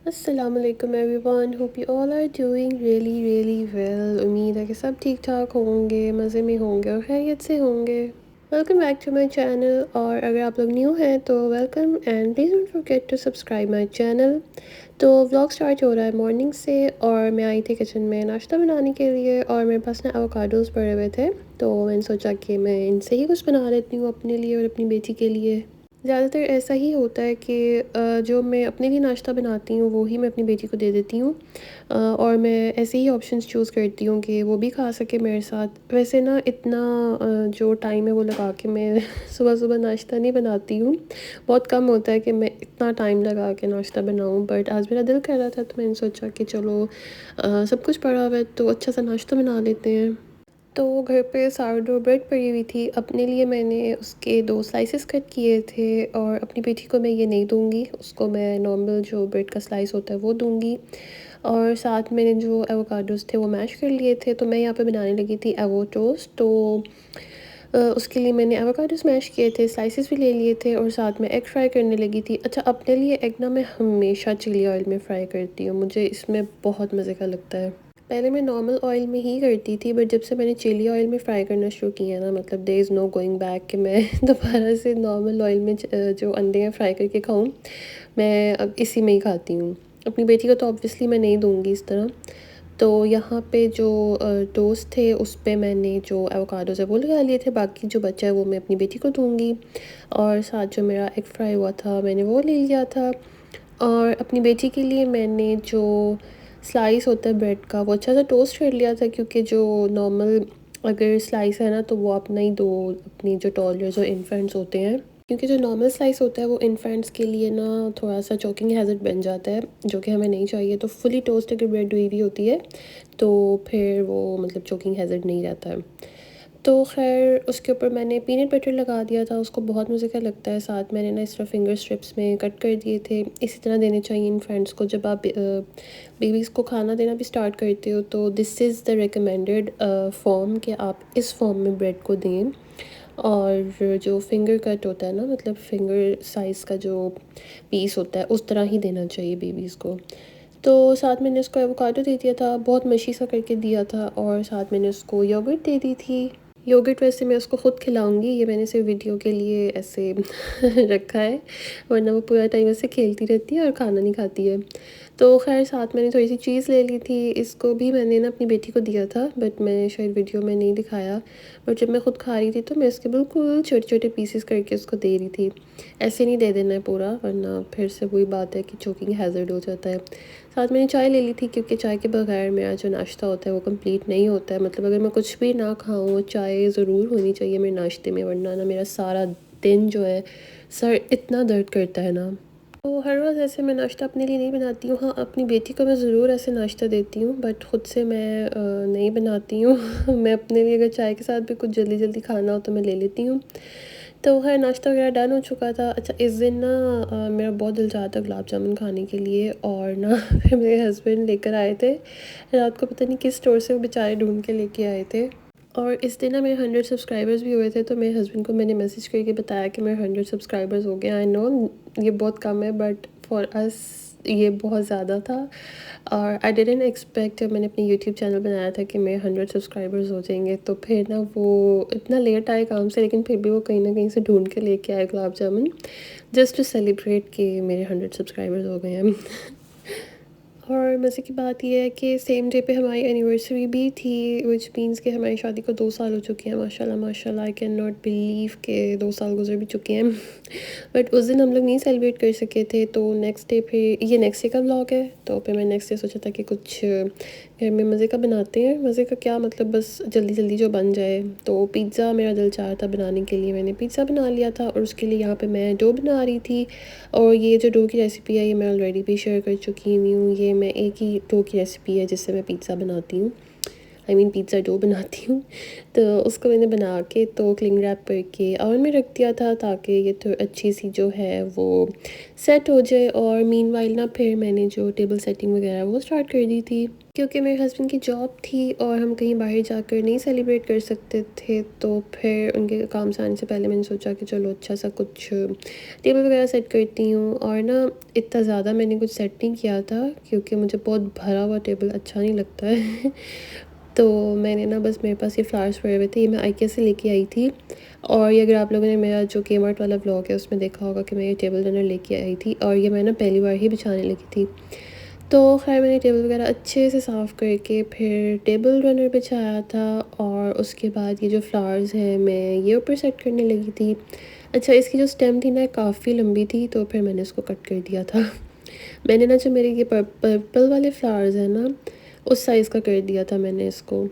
अस्सलाम वालेकुम everyone, hope you all are doing really well. उम्मीद है कि सब ठीक ठाक होंगे, मज़े में होंगे और खैरियत से होंगे। Welcome back to my channel. और अगर आप लोग न्यू हैं तो welcome and please don't forget to subscribe my channel. तो व्लॉग स्टार्ट हो रहा है मॉर्निंग से और मैं आई थी किचन में नाश्ता बनाने के लिए और मेरे पास ना एवोकाडोज़ पड़े हुए थे, तो मैंने सोचा कि मैं इनसे ही कुछ बना लेती हूँ अपने लिए और अपनी बेटी के लिए। ज़्यादातर ऐसा ही होता है कि जो मैं अपने लिए नाश्ता बनाती हूँ वो ही मैं अपनी बेटी को दे देती हूँ। और मैं ऐसे ही ऑप्शंस चूज़ करती हूँ कि वो भी खा सके मेरे साथ। वैसे ना इतना जो टाइम है वो लगा के मैं सुबह नाश्ता नहीं बनाती हूँ। बहुत कम होता है कि मैं इतना टाइम लगा के नाश्ता बनाऊँ, बट आज मेरा दिल कर रहा था तो मैंने सोचा कि चलो सब कुछ पड़ा हुआ है तो अच्छा सा नाश्ता बना लेते हैं। तो घर पे सावरडो ब्रेड पड़ी हुई थी, अपने लिए मैंने उसके 2 स्लाइसेस कट किए थे और अपनी बेटी को मैं ये नहीं दूँगी, उसको मैं नॉर्मल जो ब्रेड का स्लाइस होता है वो दूँगी। और साथ मैंने जो एवोकाडोज़ थे वो मैश कर लिए थे, तो मैं यहाँ पे बनाने लगी थी एवो टोस्ट। तो उसके लिए मैंने एवोकाडोज़ मैश किए थे, स्लाइसेस भी ले लिए थे और साथ में एग फ्राई करने लगी थी। अच्छा, अपने लिए एग ना मैं हमेशा चिली ऑयल में फ्राई करती हूँ, मुझे इसमें बहुत मज़े का लगता है। पहले मैं नॉर्मल ऑयल में ही करती थी, बट जब से मैंने चिली ऑयल में फ्राई करना शुरू किया ना, मतलब there is no going back कि मैं दोबारा से नॉर्मल ऑयल में जो अंडे हैं फ्राई करके खाऊं। मैं अब इसी में ही खाती हूँ। अपनी बेटी को तो ऑब्वियसली मैं नहीं दूंगी इस तरह। तो यहाँ पे जो टोस्ट थे उस पे मैंने जो एवोकाडोज़ है वो लगा लिए थे, बाकी जो बचा है वो मैं अपनी बेटी को दूंगी। और साथ जो मेरा एग फ्राई हुआ था मैंने वो ले लिया था। और अपनी बेटी के लिए मैंने जो स्लाइस होता है ब्रेड का वो अच्छा सा टोस्ट कर लिया था, क्योंकि जो नॉर्मल अगर स्लाइस है ना तो वो आप नहीं दो अपनी जो टॉडलर्स और इन्फेंट्स होते हैं, क्योंकि जो नॉर्मल स्लाइस होता है वो इन्फेंट्स के लिए ना थोड़ा सा चोकिंग हैज़र्ड बन जाता है, जो कि हमें नहीं चाहिए। तो फुली टोस्ट अगर ब्रेड हुई हुई होती है तो फिर वो मतलब चोकिंग हैज़र्ड नहीं रहता है। तो ख़ैर उसके ऊपर मैंने पीनट बटर लगा दिया था, उसको बहुत मज़े का लगता है। साथ मैंने ना इस तरह फिंगर स्ट्रिप्स में कट कर दिए थे, इसी तरह देने चाहिए इन फ्रेंड्स को। जब आप बेबीज़ को खाना देना भी स्टार्ट करते हो तो this is the recommended form कि आप इस फॉर्म में ब्रेड को दें। और जो फिंगर कट होता है ना, मतलब फिंगर साइज़ का जो पीस होता है उस तरह ही देना चाहिए बेबीज़ को। तो साथ मैंने उसको एवोकाडो दे दिया था, बहुत मशी सा करके दिया था, और साथ मैंने उसको योगर्ट दे दी थी। योगर्ट वैसे मैं उसको ख़ुद खिलाऊँगी, ये मैंने सिर्फ वीडियो के लिए ऐसे रखा है, वरना वो पूरा टाइम ऐसे खेलती रहती है और खाना नहीं खाती है। तो ख़ैर साथ मैंने थोड़ी सी चीज़ ले ली थी, इसको भी मैंने ना अपनी बेटी को दिया था, बट मैंने शायद वीडियो में नहीं दिखाया। बट जब मैं ख़ुद खा रही थी तो मैं इसके बिल्कुल छोटे-छोटे पीसेस करके उसको दे रही थी। ऐसे नहीं दे देना है पूरा, वरना फिर से वही बात है कि चोकिंग हैज़र्ड हो जाता है। साथ मैंने चाय ले ली थी, क्योंकि चाय के बगैर मेरा जो नाश्ता होता है वो कंप्लीट नहीं होता है। मतलब अगर मैं कुछ भी ना खाऊँ, चाय ज़रूर होनी चाहिए मेरे नाश्ते में, वरना ना मेरा सारा दिन जो है सर इतना दर्द करता है ना। तो हर रोज़ ऐसे मैं नाश्ता अपने लिए नहीं बनाती हूँ। हाँ, अपनी बेटी को मैं ज़रूर ऐसे नाश्ता देती हूँ, बट ख़ुद से मैं नहीं बनाती हूँ। मैं अपने लिए अगर चाय के साथ भी कुछ जल्दी खाना हो तो मैं ले लेती हूँ। तो खैर नाश्ता वगैरह डन हो चुका था। अच्छा, इस दिन ना मेरा बहुत दिल चाहा था गुलाब जामुन खाने के लिए, और ना फिर मेरे हस्बैंड लेकर आए थे। रात को पता नहीं किस स्टोर से वो बेचारे ढूँढ के लेके आए थे। और इस दिन ना मेरे 100 सब्सक्राइबर्स भी हुए थे, तो मेरे हस्बैंड को मैंने मैसेज करके बताया कि मेरे 100 सब्सक्राइबर्स हो गए। आई नो ये बहुत कम है, बट फॉर अस ये बहुत ज़्यादा था। और आई डिडंट एक्सपेक्ट, जब मैंने अपनी यूट्यूब चैनल बनाया था कि मेरे 100 सब्सक्राइबर्स हो जाएंगे, तो फिर ना वो इतना लेट आए काम से, लेकिन फिर भी वो कहीं ना कहीं से ढूंढ के लेके आए gulab jamun, just to celebrate कि मेरे 100 सब्सक्राइबर्स हो गए हैं। और मज़े की बात ये है कि सेम डे पे हमारी एनिवर्सरी भी थी, विच मीन्स कि हमारी शादी को 2 साल हो चुके हैं। माशाल्लाह माशाल्लाह, आई कैन नॉट बिलीव के 2 साल गुजर भी चुके हैं। बट उस दिन हम लोग नहीं सेलिब्रेट कर सके थे, तो नेक्स्ट डे फिर ये नेक्स्ट डे का व्लॉग है, तो फिर मैं नेक्स्ट डे सोचा था कि कुछ घर में मज़े का बनाते हैं। मज़े का क्या मतलब, बस जल्दी जल्दी जो बन जाए। तो पिज़्ज़ा मेरा दिल चाह था बनाने के लिए, मैंने पिज़्ज़ा बना लिया था, और उसके लिए यहाँ पे मैं डो बना रही थी। और ये जो डो की रेसिपी है ये मैं ऑलरेडी भी शेयर कर चुकी हूँ। ये मैं एक ही डो की रेसिपी है जिससे मैं पिज़्ज़ा बनाती हूँ, आई मीन पिज़्ज़ा डो बनाती हूँ। तो उसको मैंने बना के तो क्लिंग रैप करके ओवन में रख दिया था, ताकि ये तो अच्छी सी जो है वो सेट हो जाए। और मीनवाइल ना फिर मैंने जो टेबल सेटिंग वगैरह वो स्टार्ट कर दी थी। क्योंकि मेरे हस्बैंड की जॉब थी और हम कहीं बाहर जाकर नहीं सेलिब्रेट कर सकते थे, तो फिर उनके काम से आने से पहले मैंने सोचा कि चलो अच्छा सा कुछ टेबल वगैरह सेट करती हूँ। और ना इतना ज़्यादा मैंने कुछ सेट नहीं किया था क्योंकि मुझे बहुत भरा हुआ टेबल अच्छा नहीं लगता है। तो मैंने ना बस मेरे पास ये फ्लावर्स पड़े हुए थे, ये मैं आइकिया से लेके आई थी। और ये अगर आप लोगों ने मेरा जो केमार्ट वाला व्लॉग है उसमें देखा होगा कि मैं ये टेबल रनर लेके आई थी और ये मैं ना पहली बार ही बिछाने लगी थी। तो खैर मैंने टेबल वगैरह अच्छे से साफ़ करके फिर टेबल रनर बिछाया था और उसके बाद ये जो फ्लावर्स हैं मैं ये ऊपर सेट करने लगी थी। अच्छा, इसकी जो स्टेम थी ना काफ़ी लंबी थी, तो फिर मैंने इसको कट कर दिया था। मैंने ना जो मेरे ये पर्पल वाले फ्लावर्स हैं ना उस साइज़ का कर दिया था मैंने इसको,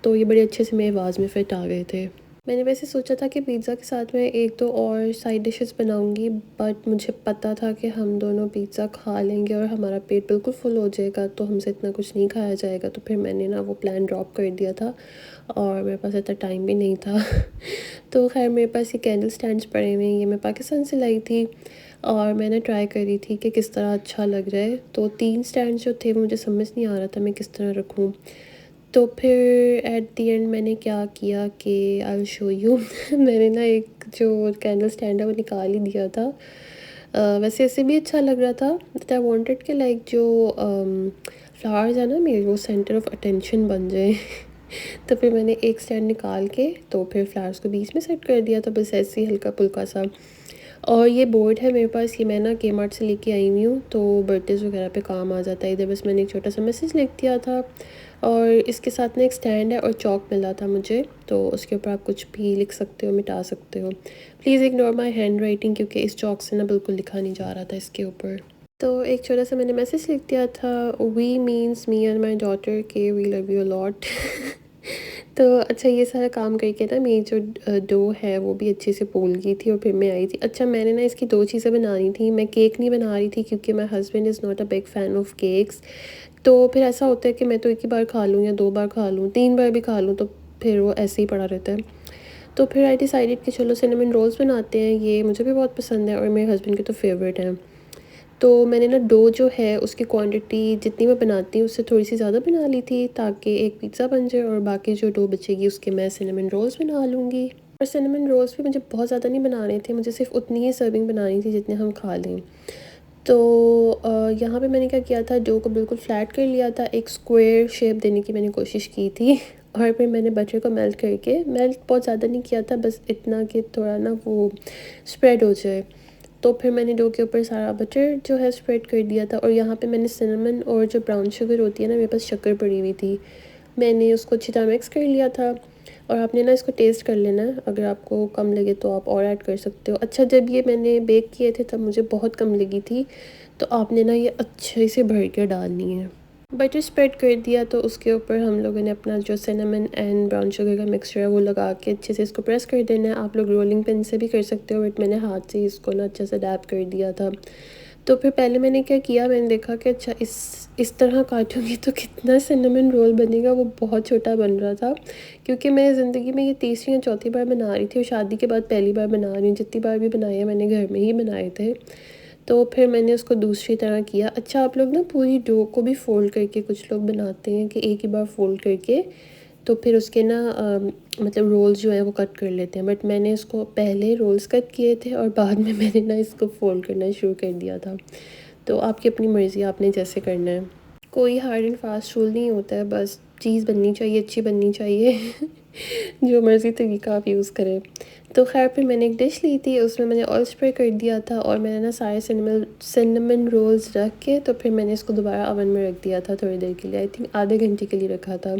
तो ये बड़े अच्छे से मेरे वाज़ में फिट आ गए थे। मैंने वैसे सोचा था कि पिज़्ज़ा के साथ मैं 1-2 और साइड डिशेस बनाऊंगी, बट मुझे पता था कि हम दोनों पिज़्ज़ा खा लेंगे और हमारा पेट बिल्कुल फुल हो जाएगा, तो हमसे इतना कुछ नहीं खाया जाएगा। तो फिर मैंने ना वो प्लान ड्रॉप कर दिया था और मेरे पास इतना टाइम भी नहीं था। तो खैर मेरे पास ये कैंडल स्टैंड्स पड़े हुए हैं, ये मैं पाकिस्तान से लाई थी और मैंने ट्राई करी थी कि किस तरह अच्छा लग रहा है। तो 3 स्टैंड्स जो थे मुझे समझ नहीं आ रहा था मैं किस तरह रखूँ। तो फिर एट द एंड मैंने क्या किया कि आई विल शो यू। मैंने ना एक जो कैंडल स्टैंड है वो निकाल ही दिया था। वैसे ऐसे भी अच्छा लग रहा था, बट आई वांटेड कि लाइक जो फ्लावर्स है ना मेरे वो सेंटर ऑफ अटेंशन बन जाए। तो फिर मैंने एक स्टैंड निकाल के तो फिर फ्लावर्स को बीच में सेट कर दिया था, बस ऐसे ही हल्का फुल्का सा। और ये बोर्ड है मेरे पास, ये मैं ना केमार्ट से लेके आई हुई हूँ, तो बर्थडेज़ वगैरह पे काम आ जाता है। इधर बस मैंने एक छोटा सा मैसेज लिख दिया था और इसके साथ ना एक स्टैंड है और चॉक मिला था मुझे, तो उसके ऊपर आप कुछ भी लिख सकते हो, मिटा सकते हो। Please ignore my hand writing क्योंकि इस चॉक से ना बिल्कुल लिखा नहीं जा रहा था इसके ऊपर। तो एक छोटा सा मैंने मैसेज लिख दिया था, we means me and my daughter के वी लव यू लॉट। तो अच्छा, ये सारा काम करके ना मेरी जो डो है वो भी अच्छे से फूल गई थी और फिर मैं आई थी। अच्छा, मैंने ना इसकी 2 चीज़ें बनानी थी, मैं केक नहीं बना रही थी क्योंकि my husband is not a big fan of cakes. तो फिर ऐसा होता है कि मैं तो एक ही बार खा लूँ या 2 बार खा लूँ, 3 बार भी खा लूँ तो फिर वो ऐसे ही पड़ा रहता है। तो फिर आई डिसाइडेड कि चलो सिनेमन रोल्स बनाते हैं, ये मुझे भी बहुत पसंद है और मेरे हस्बैंड के तो फेवरेट हैं। तो मैंने ना डो जो है उसकी क्वांटिटी जितनी मैं बनाती हूँ उससे थोड़ी सी ज़्यादा बना ली थी ताकि एक पिज़्ज़ा बन जाए और बाकी जो डो बचेगी उसके मैं सिनेमन रोल्स बना लूँगी। और सिनेमन रोल्स भी मुझे बहुत ज़्यादा नहीं बनाने थे, मुझे सिर्फ उतनी ही सर्विंग बनानी थी जितने हम खा लें। तो यहाँ पे मैंने क्या किया था, डो को बिल्कुल फ्लैट कर लिया था, एक स्क्वायर शेप देने की मैंने कोशिश की थी। और फिर मैंने बटर को मेल्ट करके, मेल्ट बहुत ज़्यादा नहीं किया था, बस इतना कि थोड़ा ना वो स्प्रेड हो जाए। तो फिर मैंने डो के ऊपर सारा बटर जो है स्प्रेड कर दिया था और यहाँ पे मैंने सिनेमन और जो ब्राउन शुगर होती है ना, मेरे पास शक्कर पड़ी हुई थी, मैंने उसको अच्छी तरह मिक्स कर लिया था। और आपने ना इसको टेस्ट कर लेना है, अगर आपको कम लगे तो आप और ऐड कर सकते हो। अच्छा, जब ये मैंने बेक किए थे तब मुझे बहुत कम लगी थी, तो आपने ना ये अच्छे से भर के डालनी है। बटर स्प्रेड कर दिया तो उसके ऊपर हम लोगों ने अपना जो सिनेमन एंड ब्राउन शुगर का मिक्सचर है वो लगा के अच्छे से इसको प्रेस कर देना है। आप लोग रोलिंग पिन से भी कर सकते हो, बट मैंने हाथ से इसको ना अच्छे से डैप कर दिया था। तो फिर पहले मैंने क्या किया, मैंने देखा कि अच्छा इस तरह काटूंगी तो कितना सिनेमन रोल बनेगा, वो बहुत छोटा बन रहा था क्योंकि मैं ज़िंदगी में ये तीसरी या चौथी बार बना रही थी और शादी के बाद पहली बार बना रही हूँ। जितनी बार भी बनाए हैं मैंने घर में ही बनाए थे। तो फिर मैंने उसको दूसरी तरह किया। अच्छा, आप लोग ना पूरी डो को भी फ़ोल्ड करके, कुछ लोग बनाते हैं कि एक ही बार फ़ोल्ड करके तो फिर उसके ना मतलब रोल्स जो है वो कट कर लेते हैं, बट मैंने इसको पहले रोल्स कट किए थे और बाद में मैंने ना इसको फ़ोल्ड करना शुरू कर दिया था। तो आपकी अपनी मर्ज़ी, आपने जैसे करना है, कोई हार्ड एंड फास्ट रूल नहीं होता है, बस चीज़ बननी चाहिए, अच्छी बननी चाहिए। जो मर्ज़ी तरीका आप यूज़ करें। तो खैर फिर मैंने एक डिश ली थी, उसमें मैंने ऑयल स्प्रे कर दिया था और मैंने ना सारे सिनेमन रोल्स रख के तो फिर मैंने इसको दोबारा ओवन में रख दिया था थोड़ी देर के लिए, आई थिंक आधे घंटे के लिए रखा था।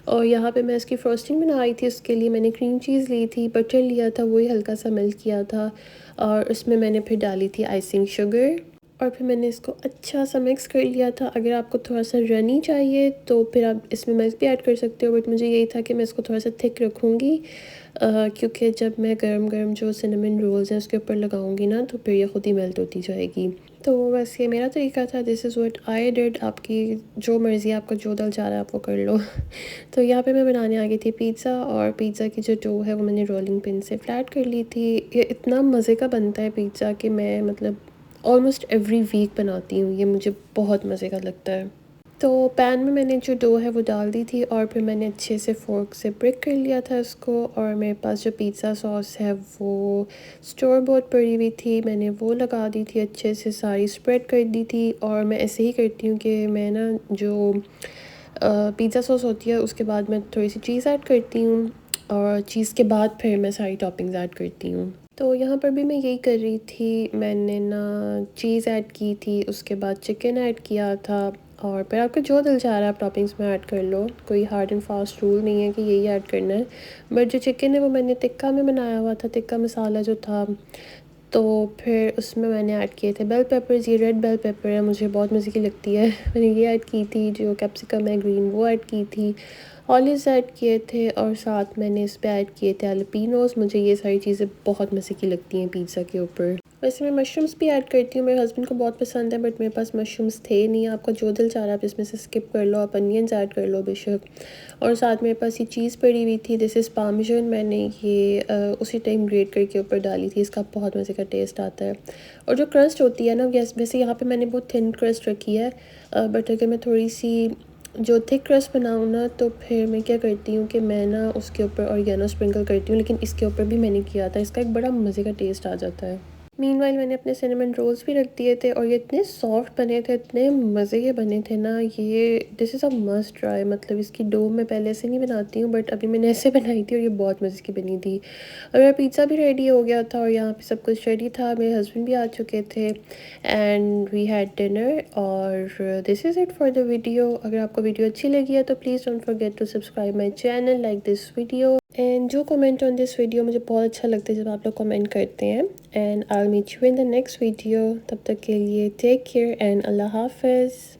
और यहाँ पे मैं इसकी फ्रोस्टिंग बना रही थी, उसके लिए मैंने क्रीम चीज़ ली थी, बटर लिया था, वही हल्का सा मेल्ट किया था और उसमें मैंने फिर डाली थी आइसिंग शुगर और फिर मैंने इसको अच्छा सा मिक्स कर लिया था। अगर आपको थोड़ा सा रनी चाहिए तो फिर आप इसमें मिल्क भी ऐड कर सकते हो, बट मुझे यही था कि मैं इसको थोड़ा सा थिक रखूँगी क्योंकि जब मैं गरम गरम जो सिनेमन रोल्स हैं उसके ऊपर लगाऊंगी ना तो फिर ये खुद ही मेल्ट होती जाएगी। तो बस ये मेरा तरीका था, this is what I did. आपकी जो मर्ज़ी, आपका जो दिल चाह रहा है आप वो कर लो। तो यहाँ पे मैं बनाने आ गई थी पिज़्ज़ा और पिज़्ज़ा की जो डो है वो मैंने रोलिंग पिन से फ्लैट कर ली थी। ये इतना मज़े का बनता है पिज़्ज़ा कि मैं मतलब ऑलमोस्ट एवरी वीक बनाती हूँ, ये मुझे बहुत मज़े का लगता है। तो पैन में मैंने जो डो है वो डाल दी थी और फिर मैंने अच्छे से फ़ोर्क से ब्रेक कर लिया था उसको। और मेरे पास जो पिज़्ज़ा सॉस है वो स्टोर बॉट पड़ी हुई थी, मैंने वो लगा दी थी, अच्छे से सारी स्प्रेड कर दी थी। और मैं ऐसे ही करती हूँ कि मैं ना जो पिज़्ज़ा सॉस होती है उसके बाद मैं थोड़ी सी चीज़ ऐड करती हूँ और चीज़ के बाद फिर मैं सारी टॉपिंग्स ऐड करती हूँ। तो यहाँ पर भी मैं यही कर रही थी, मैंने ना चीज़ ऐड की थी, उसके बाद चिकन ऐड किया था। और फिर आपका जो दिल चाह रहा है आप टॉपिंग्स में ऐड कर लो, कोई हार्ड एंड फास्ट रूल नहीं है कि यही ऐड करना है। बट जो चिकन है वो मैंने टिक्का में बनाया हुआ था, टिक्का मसाला जो था। तो फिर उसमें मैंने ऐड किए थे बेल पेपर्स, ये रेड बेल पेपर है, मुझे बहुत मज़े की लगती है। मैंने ये ऐड की थी, जो कैप्सिकम है ग्रीन वो ऐड की थी, ऑलिव्स ऐड किए थे और साथ मैंने इस पे ऐड किए थे एलपिनोस। मुझे ये सारी चीज़ें बहुत मज़े की लगती हैं पिज़्ज़ा के ऊपर। वैसे मैं मशरूम्स भी ऐड करती हूँ, मेरे हस्बैंड को बहुत पसंद है, बट मेरे पास मशरूम्स थे नहीं। आपका जो दिल चाह रहा है आप इसमें से स्किप कर लो, आप अनियंस ऐड कर लो बेशक। और साथ मेरे पास ये चीज़ पड़ी हुई थी, दिस इज़ पार्मेसन, मैंने ये उसी टाइम ग्रेट करके ऊपर डाली थी, इसका बहुत मज़े का टेस्ट आता है। और जो क्रस्ट होती है ना, वैसे यहाँ पे मैंने बहुत थिन क्रस्ट रखी है, बट अगर मैं थोड़ी सी जो थिक क्रस्ट बनाऊँ ना तो फिर मैं क्या करती हूँ कि मैं ना उसके ऊपर ऑरिगेनो स्प्रिंकल करती हूँ, लेकिन इसके ऊपर भी मैंने किया था, इसका एक बड़ा मज़े का टेस्ट आ जाता है। मीनवाइल मैंने अपने सिनेमन रोल्स भी रख दिए थे और ये इतने सॉफ्ट बने थे, इतने मज़े के बने थे ना, ये this is a must try. मतलब इसकी डो मैं पहले से नहीं बनाती हूँ, बट अभी मैंने ऐसे बनाई थी और ये बहुत मज़े की बनी थी। और मेरा पिज़्ज़ा भी रेडी हो गया था और यहाँ पे सब कुछ रेडी था, मेरे हस्बैंड भी आ चुके थे एंड वी हैड डिनर। और this is it for the video. अगर आपको वीडियो अच्छी लगी है तो please don't forget to subscribe my channel, like this video and जो कमेंट ऑन दिस वीडियो, मुझे बहुत अच्छा लगता है जब आप लोग कमेंट करते हैं। And I will meet you in the next video, तब तक के लिए टेक केयर एंड अल्लाह हाफिज़।